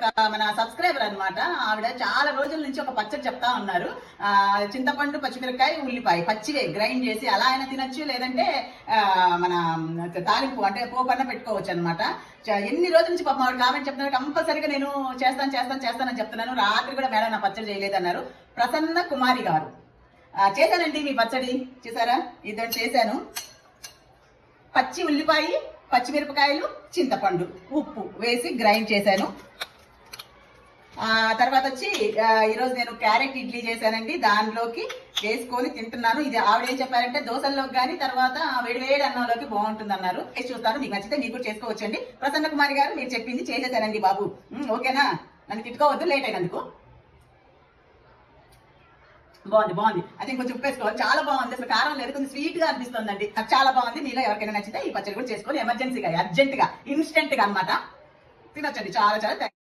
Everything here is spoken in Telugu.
ఒక మన సబ్స్క్రైబర్ అనమాట. ఆవిడ చాలా రోజుల నుంచి ఒక పచ్చడి చెప్తా ఉన్నారు. చింతపండు, పచ్చిమిరపకాయ, ఉల్లిపాయ పచ్చివే గ్రైండ్ చేసి అలా అయినా తినచ్చు, లేదంటే మన తాలింపు అంటే పోపన్న పెట్టుకోవచ్చు అనమాట. ఎన్ని రోజుల నుంచి పాపం ఆవిడ కామెంట్ చెప్తున్నారు, కంపల్సరీగా నేను చేస్తానని చెప్తున్నాను. రాత్రి కూడా మేడం నా పచ్చడి చేయలేదన్నారు. ప్రసన్న కుమారి గారు చేశానండి మీ పచ్చడి, చూసారా? ఇద్దరు చేశాను. పచ్చి ఉల్లిపాయ, పచ్చిమిరపకాయలు, చింతపండు, ఉప్పు వేసి గ్రైండ్ చేశాను. తర్వాత వచ్చి ఈరోజు నేను క్యారెట్ ఇడ్లీ చేశానండి. దానిలోకి వేసుకొని తింటున్నాను. ఇది ఆవిడ ఏం చెప్పారంటే దోశల్లోకి కానీ తర్వాత వేడివేడి అన్నంలోకి బాగుంటుంది అన్నారు. చూస్తాను, మీకు నచ్చితే మీరు కూడా చేసుకోవచ్చండి. ప్రసన్న కుమారి గారు మీరు చెప్పింది చేసేసానండి బాబు. ఓకేనా? నన్ను తిట్టుకోవద్దు లేట్ అయినందుకు. బాగుంది. అది కొంచెం ఉప్పు వేసుకోవాలి. చాలా బాగుంది, అసలు కారం లేదు, కొంచెం స్వీట్ గా అనిపిస్తుందండి. నాకు చాలా బాగుంది. మీలో ఎవరికైనా నచ్చితే ఈ పచ్చడి కూడా చేసుకొని ఎమర్జెన్సీగా, అర్జెంట్ గా, ఇన్స్టెంట్ గా అనమాట తినొచ్చండి. చాలా